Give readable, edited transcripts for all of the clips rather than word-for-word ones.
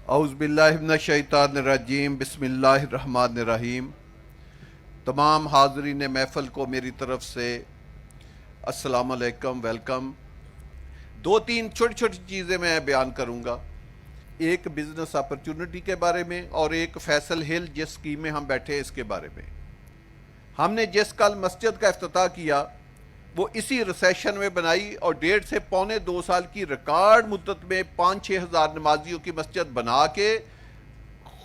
اعوذ باللہ من الشیطان الرجیم بسم اللہ الرحمن الرحیم۔ تمام حاضرین محفل کو میری طرف سے السلام علیکم، ویلکم۔ دو تین چھوٹی چھوٹی چیزیں میں بیان کروں گا، ایک بزنس اپرچونٹی کے بارے میں اور ایک فیصل ہل جس اسکیم میں ہم بیٹھے اس کے بارے میں۔ ہم نے جس کل مسجد کا افتتاح کیا وہ اسی ریسیشن میں بنائی اور 1.5 سے پونے 2 سال کی ریکارڈ مدت میں 5-6 ہزار نمازیوں کی مسجد بنا کے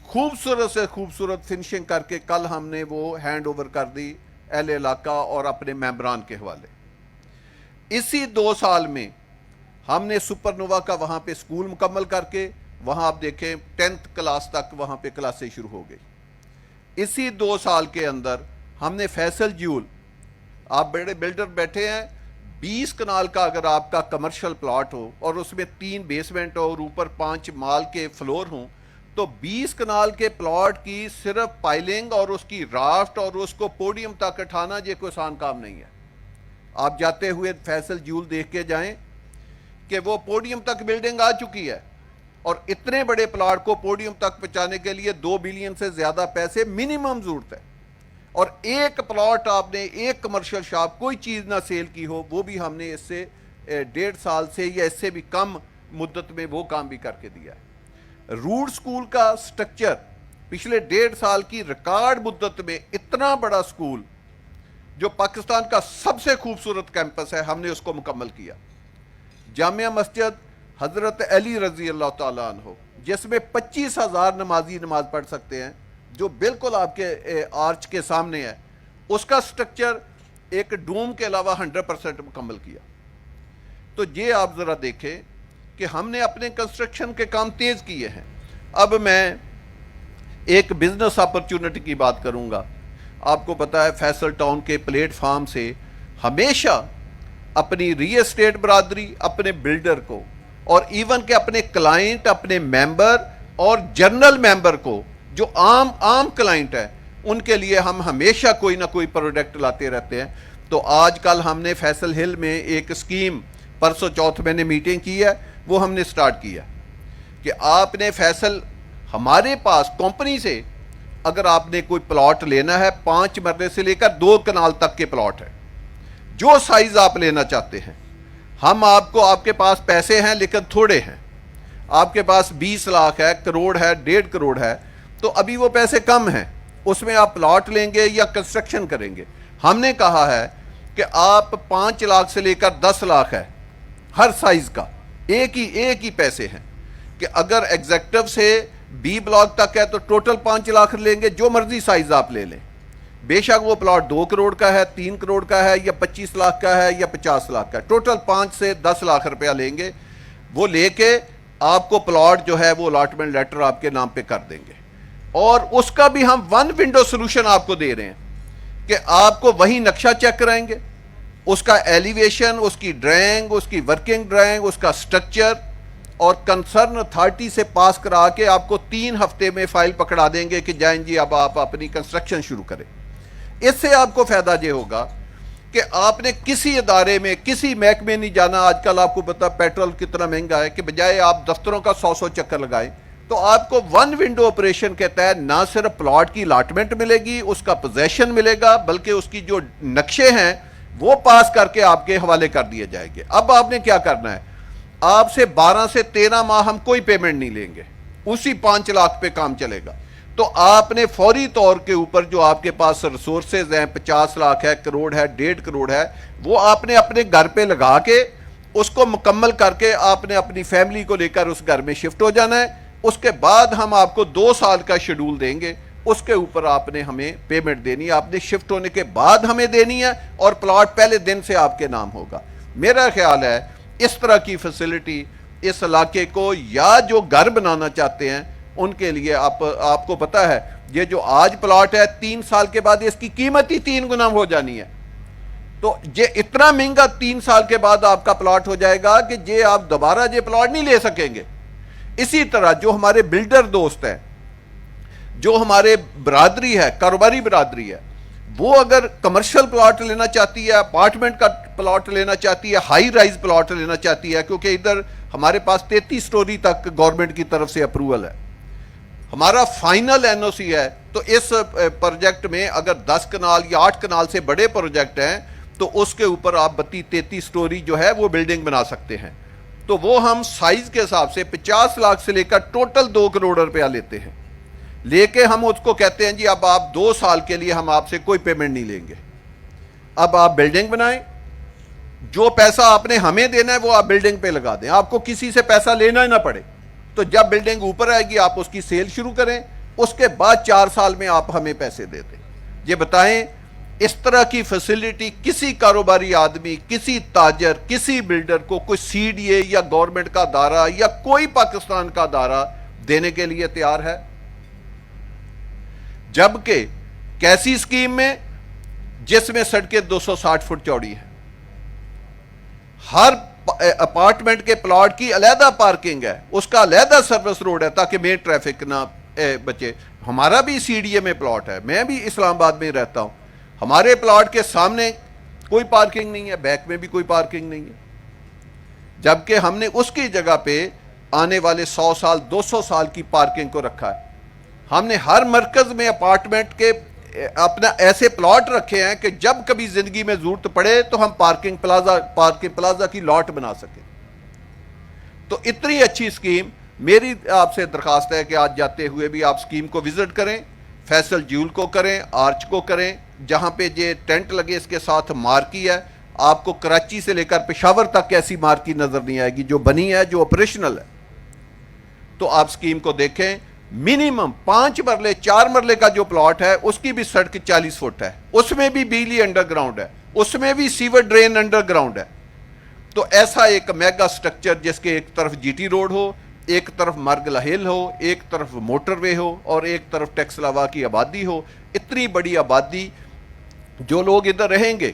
خوبصورت سے خوبصورت فنشنگ کر کے کل ہم نے وہ ہینڈ اوور کر دی اہل علاقہ اور اپنے ممبران کے حوالے۔ اسی 2 سال میں ہم نے سپر نووا کا وہاں پہ سکول مکمل کر کے وہاں آپ دیکھیں 10th کلاس تک وہاں پہ کلاسیں شروع ہو گئی۔ اسی 2 سال کے اندر ہم نے فیصل جیول، آپ بڑے بلڈر بیٹھے ہیں، 20 کنال کا اگر آپ کا کمرشل پلاٹ ہو اور اس میں 3 بیسمنٹ ہو اور اوپر 5 مال کے فلور ہوں تو 20 کنال کے پلاٹ کی صرف پائلنگ اور اس کی رافٹ اور اس کو پوڈیم تک اٹھانا یہ کوئی آسان کام نہیں ہے۔ آپ جاتے ہوئے فیصل جیول دیکھ کے جائیں کہ وہ پوڈیم تک بلڈنگ آ چکی ہے اور اتنے بڑے پلاٹ کو پوڈیم تک پہنچانے کے لیے 2 بلین سے زیادہ پیسے منیمم ضرورت ہے، اور ایک پلاٹ آپ نے ایک کمرشل شاپ کوئی چیز نہ سیل کی ہو وہ بھی ہم نے اس سے 1.5 سال سے یا اس سے بھی کم مدت میں وہ کام بھی کر کے دیا ہے۔ روڈ سکول کا سٹرکچر پچھلے 1.5 سال کی ریکارڈ مدت میں اتنا بڑا سکول جو پاکستان کا سب سے خوبصورت کیمپس ہے ہم نے اس کو مکمل کیا۔ جامعہ مسجد حضرت علی رضی اللہ تعالیٰ عنہ جس میں 25,000 نمازی نماز پڑھ سکتے ہیں، جو بالکل آپ کے آرچ کے سامنے ہے، اس کا سٹرکچر ایک ڈوم کے علاوہ 100% مکمل کیا۔ تو یہ آپ ذرا دیکھیں کہ ہم نے اپنے کنسٹرکشن کے کام تیز کیے ہیں۔ اب میں ایک بزنس اپرچونٹی کی بات کروں گا۔ آپ کو پتا ہے فیصل ٹاؤن کے پلیٹ فارم سے ہمیشہ اپنی ریل اسٹیٹ برادری، اپنے بلڈر کو اور ایون کہ اپنے کلائنٹ، اپنے ممبر اور جنرل ممبر کو جو عام کلائنٹ ہے ان کے لیے ہم ہمیشہ کوئی نہ کوئی پروڈکٹ لاتے رہتے ہیں۔ تو آج کل ہم نے فیصل ہل میں ایک اسکیم پرسوں چوتھ میں نے میٹنگ کی ہے، وہ ہم نے سٹارٹ کیا کہ آپ نے فیصل ہمارے پاس کمپنی سے اگر آپ نے کوئی پلاٹ لینا ہے 5 مرلے سے لے کر 2 کنال تک کے پلاٹ ہے، جو سائز آپ لینا چاہتے ہیں ہم آپ کو، آپ کے پاس پیسے ہیں لیکن تھوڑے ہیں، آپ کے پاس 20 لاکھ ہے، کروڑ ہے، 1.5 کروڑ ہے، تو ابھی وہ پیسے کم ہیں، اس میں آپ پلاٹ لیں گے یا کنسٹرکشن کریں گے۔ ہم نے کہا ہے کہ آپ 5 لاکھ سے لے کر 10 لاکھ ہے ہر سائز کا، ایک ہی پیسے ہیں کہ اگر ایگزیکٹو سے بی بلاک تک ہے تو ٹوٹل 5 لاکھ لیں گے، جو مرضی سائز آپ لے لیں، بے شک وہ پلاٹ 2 کروڑ کا ہے، 3 کروڑ کا ہے یا 25 لاکھ کا ہے یا 50 لاکھ کا ہے، ٹوٹل 5 سے 10 لاکھ روپیہ لیں گے، وہ لے کے آپ کو پلاٹ جو ہے وہ الاٹمنٹ لیٹر آپ کے نام پہ کر دیں گے، اور اس کا بھی ہم 1 ونڈو سولوشن آپ کو دے رہے ہیں کہ آپ کو وہی نقشہ چیک کرائیں گے، اس کا ایلیویشن، اس کی ڈرائنگ، اس کی ورکنگ ڈرائنگ، اس کا سٹرکچر، اور کنسرن اتھارٹی سے پاس کرا کے آپ کو 3 ہفتے میں فائل پکڑا دیں گے کہ جائیں جی اب آپ اپنی کنسٹرکشن شروع کریں۔ اس سے آپ کو فائدہ یہ ہوگا کہ آپ نے کسی ادارے میں، کسی محکمے نہیں جانا۔ آج کل آپ کو پتا پیٹرول کتنا مہنگا ہے کہ بجائے آپ دفتروں کا 100 چکر لگائیں تو آپ کو 1 ونڈو آپریشن کے تحت نہ صرف پلاٹ کی الاٹمنٹ ملے گی، اس کا پوزیشن ملے گا، بلکہ اس کی جو نقشے ہیں وہ پاس کر کے آپ کے حوالے کر دیے جائیں گے۔ اب آپ نے کیا کرنا ہے، آپ سے 12 سے 13 ماہ ہم کوئی پیمنٹ نہیں لیں گے، اسی 5 لاکھ پہ کام چلے گا۔ تو آپ نے فوری طور کے اوپر جو آپ کے پاس ریسورسز ہیں، 50 لاکھ ہے، کروڑ ہے، 1.5 کروڑ ہے، وہ آپ نے اپنے گھر پہ لگا کے اس کو مکمل کر کے آپ نے اپنی فیملی کو لے کر اس گھر میں شفٹ ہو جانا ہے۔ اس کے بعد ہم آپ کو 2 سال کا شیڈول دیں گے، اس کے اوپر آپ نے ہمیں پیمنٹ دینی ہے، آپ نے شفٹ ہونے کے بعد ہمیں دینی ہے، اور پلاٹ پہلے دن سے آپ کے نام ہوگا۔ میرا خیال ہے اس طرح کی فیسلٹی اس علاقے کو، یا جو گھر بنانا چاہتے ہیں ان کے لیے، آپ کو پتا ہے یہ جو آج پلاٹ ہے 3 سال کے بعد اس کی قیمت ہی 3 گنا ہو جانی ہے، تو یہ اتنا مہنگا 3 سال کے بعد آپ کا پلاٹ ہو جائے گا کہ یہ آپ دوبارہ یہ پلاٹ نہیں لے سکیں گے۔ اسی طرح جو ہمارے بلڈر دوست ہیں، جو ہمارے برادری ہے، کاروباری برادری ہے، وہ اگر کمرشل پلاٹ لینا چاہتی ہے، اپارٹمنٹ کا پلاٹ لینا چاہتی ہے، ہائی رائز پلاٹ لینا چاہتی ہے، کیونکہ ادھر ہمارے پاس 33 سٹوری تک گورنمنٹ کی طرف سے اپروول ہے، ہمارا فائنل این او سی ہے. تو اس پروجیکٹ میں اگر 10 کنال یا 8 کنال سے بڑے پروجیکٹ ہیں تو اس کے اوپر آپ 32-33 سٹوری جو ہے وہ بلڈنگ بنا سکتے ہیں. تو وہ ہم سائز کے حساب سے 50 لاکھ سے لے کر ٹوٹل 2 کروڑ روپیہ لیتے ہیں. لے کے ہم اس کو کہتے ہیں جی اب آپ 2 سال کے لیے ہم آپ سے کوئی پیمنٹ نہیں لیں گے, اب آپ بلڈنگ بنائیں, جو پیسہ آپ نے ہمیں دینا ہے وہ آپ بلڈنگ پہ لگا دیں, آپ کو کسی سے پیسہ لینا ہی نہ پڑے. تو جب بلڈنگ اوپر آئے گی آپ اس کی سیل شروع کریں, اس کے بعد 4 سال میں آپ ہمیں پیسے دے دیں. یہ بتائیں اس طرح کی فیسلٹی کسی کاروباری آدمی, کسی تاجر, کسی بلڈر کو کوئی سی ڈی اے یا گورنمنٹ کا ادارہ یا کوئی پاکستان کا ادارہ دینے کے لیے تیار ہے؟ جبکہ کیسی اسکیم میں جس میں سڑکیں 260 فٹ چوڑی ہیں, ہر اپارٹمنٹ کے پلاٹ کی علیحدہ پارکنگ ہے, اس کا علیحدہ سروس روڈ ہے تاکہ مین ٹریفک نہ بچے. ہمارا بھی سی ڈی اے میں پلاٹ ہے, میں بھی اسلام آباد میں رہتا ہوں, ہمارے پلاٹ کے سامنے کوئی پارکنگ نہیں ہے, بیک میں بھی کوئی پارکنگ نہیں ہے, جبکہ ہم نے اس کی جگہ پہ آنے والے 100 سال 200 سال کی پارکنگ کو رکھا ہے. ہم نے ہر مرکز میں اپارٹمنٹ کے اپنا ایسے پلاٹ رکھے ہیں کہ جب کبھی زندگی میں ضرورت پڑے تو ہم پارکنگ پلازا کی لاٹ بنا سکیں. تو اتنی اچھی اسکیم, میری آپ سے درخواست ہے کہ آج جاتے ہوئے بھی آپ اسکیم کو وزٹ کریں, فیصل جیول کو کریں, آرچ کو کریں, جہاں پہ یہ ٹینٹ لگے اس کے ساتھ مارکی ہے. آپ کو کراچی سے لے کر پشاور تک ایسی مارکی نظر نہیں آئے گی جو بنی ہے, جو آپریشنل ہے. تو آپ اسکیم کو دیکھیں. منیمم 5 مرلے 4 مرلے کا جو پلاٹ ہے اس کی بھی سڑک 40 فٹ ہے, اس میں بھی بجلی انڈر گراؤنڈ ہے, اس میں بھی سیور ڈرین انڈر گراؤنڈ ہے. تو ایسا ایک میگا سٹرکچر جس کے ایک طرف جی ٹی روڈ ہو, ایک طرف مرگلا ہل ہو, ایک طرف موٹر وے ہو اور ایک طرف ٹیکسلاوا کی آبادی ہو. اتنی بڑی آبادی, جو لوگ ادھر رہیں گے,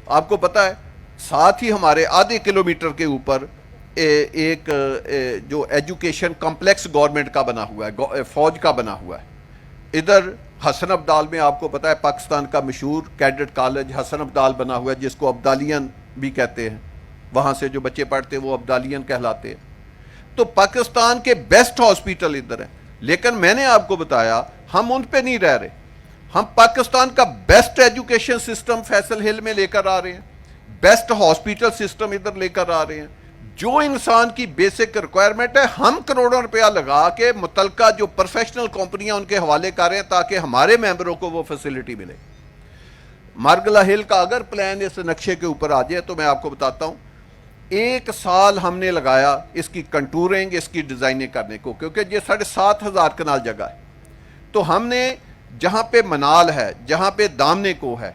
آپ کو پتہ ہے ساتھ ہی ہمارے آدھے کلومیٹر کے اوپر ایک جو ایجوکیشن کمپلیکس گورنمنٹ کا بنا ہوا ہے, فوج کا بنا ہوا ہے. ادھر حسن ابدال میں آپ کو پتہ ہے پاکستان کا مشہور کیڈٹ کالج حسن ابدال بنا ہوا ہے, جس کو ابدالین بھی کہتے ہیں. وہاں سے جو بچے پڑھتے ہیں وہ ابدالین کہلاتے ہیں. تو پاکستان کے بیسٹ ہاسپیٹل ادھر ہیں. لیکن میں نے آپ کو بتایا ہم ان پہ نہیں رہ رہے, ہم پاکستان کا بیسٹ ایجوکیشن سسٹم فیصل ہل میں لے کر آ رہے ہیں, بیسٹ ہاسپیٹل سسٹم ادھر لے کر آ رہے ہیں. جو انسان کی بیسک ریکوائرمنٹ ہے ہم کروڑوں روپیہ لگا کے متعلقہ جو پروفیشنل کمپنیاں ان کے حوالے کر رہے ہیں تاکہ ہمارے ممبروں کو وہ فیسلٹی ملے. مرگلا ہل کا اگر پلان اس نقشے کے اوپر آ جائے تو میں آپ کو بتاتا ہوں 1 سال ہم نے لگایا اس کی کنٹورنگ, اس کی ڈیزائننگ کرنے کو, کیونکہ یہ 7,500 کنال جگہ ہے. تو ہم نے جہاں پہ منال ہے, جہاں پہ دامنے کو ہے,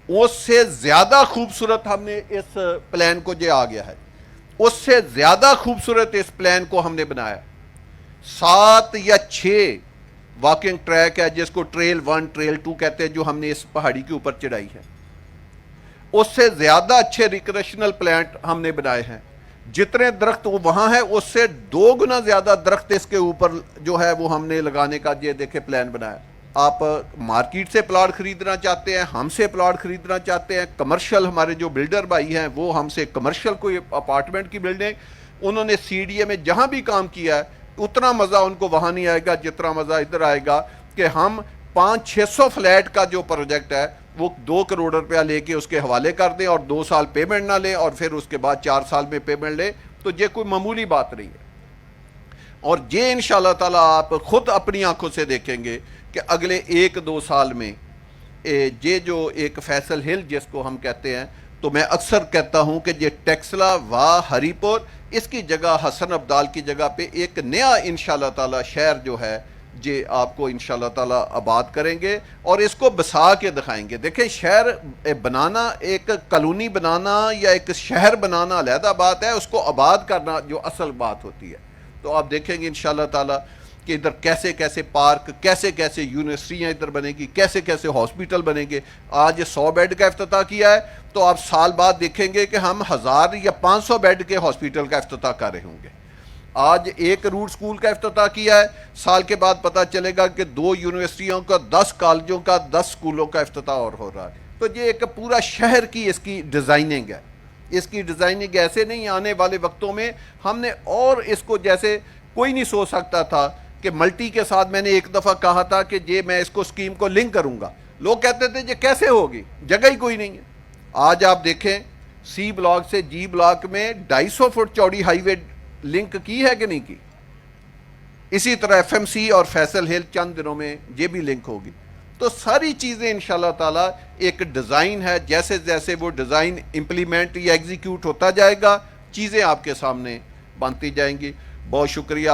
اس سے زیادہ خوبصورت ہم نے اس پلان کو جو آ گیا ہے, اس سے زیادہ خوبصورت اس پلان کو ہم نے بنایا. 7 یا 6 واکنگ ٹریک ہے جس کو ٹریل 1 ٹریل 2 کہتے ہیں, جو ہم نے اس پہاڑی کے اوپر چڑھائی ہے. اس سے زیادہ اچھے ریکریشنل پلانٹ ہم نے بنائے ہیں. جتنے درخت وہاں ہیں اس سے 2 گنا زیادہ درخت اس کے اوپر جو ہے وہ ہم نے لگانے کا یہ دیکھے پلان بنایا. آپ مارکیٹ سے پلاٹ خریدنا چاہتے ہیں, ہم سے پلاٹ خریدنا چاہتے ہیں, کمرشل ہمارے جو بلڈر بھائی ہیں وہ ہم سے کمرشل کوئی اپارٹمنٹ کی بلڈنگ, انہوں نے سی ڈی اے میں جہاں بھی کام کیا ہے اتنا مزہ ان کو وہاں نہیں آئے گا جتنا مزہ ادھر آئے گا کہ ہم 500-600 فلیٹ کا جو پروجیکٹ ہے وہ 2 کروڑ روپیہ لے کے اس کے حوالے کر دیں اور 2 سال پیمنٹ نہ لیں اور پھر اس کے بعد 4 سال میں پیمنٹ لیں. تو یہ کوئی معمولی بات نہیں ہے. اور یہ انشاءاللہ تعالیٰ آپ خود اپنی آنکھوں سے دیکھیں گے کہ اگلے 1-2 سال میں یہ جو ایک فیصل ہل جس کو ہم کہتے ہیں, تو میں اکثر کہتا ہوں کہ یہ ٹیکسلا ہری پور اس کی جگہ حسن ابدال کی جگہ پہ ایک نیا انشاءاللہ تعالیٰ شہر جو ہے یہ آپ کو انشاءاللہ تعالیٰ آباد کریں گے اور اس کو بسا کے دکھائیں گے. دیکھیں شہر بنانا, ایک کالونی بنانا یا ایک شہر بنانا علیحدہ بات ہے, اس کو آباد کرنا جو اصل بات ہوتی ہے. تو آپ دیکھیں گے انشاءاللہ تعالیٰ کہ ادھر کیسے کیسے پارک, کیسے کیسے یونیورسٹیاں ادھر بنے گی, کیسے کیسے ہاسپیٹل بنیں گے. آج 100 بیڈ کا افتتاح کیا ہے تو آپ سال بعد دیکھیں گے کہ ہم 1000 یا 500 بیڈ کے ہاسپیٹل کا افتتاح کر رہے ہوں گے. آج ایک روٹ سکول کا افتتاح کیا ہے, سال کے بعد پتہ چلے گا کہ 2 یونیورسٹیوں کا, 10 کالجوں کا, 10 سکولوں کا افتتاح اور ہو رہا ہے. تو یہ ایک پورا شہر کی اس کی ڈیزائننگ ہے. اس کی ڈیزائننگ ایسے نہیں, آنے والے وقتوں میں ہم نے اور اس کو جیسے کوئی نہیں سوچ سکتا تھا کہ ملٹی کے ساتھ میں نے ایک دفعہ کہا تھا کہ یہ میں اس کو اسکیم کو لنک کروں گا، لوگ کہتے تھے یہ کیسے ہوگی، جگہ ہی کوئی نہیں ہے۔ آج آپ دیکھیں سی بلاک سے جی بلاک میں 250 فٹ چوڑی ہائی وے لنک کی ہے کہ نہیں کی۔ اسی طرح ایف ایم سی اور فیصل ہل چند دنوں میں یہ بھی لنک ہوگی۔ تو ساری چیزیں انشاءاللہ تعالی ایک ڈیزائن ہے، جیسے جیسے وہ ڈیزائن امپلیمنٹ یا ایگزیکیوٹ ہوتا جائے گا چیزیں آپ کے سامنے بنتی جائیں گی۔ بہت شکریہ۔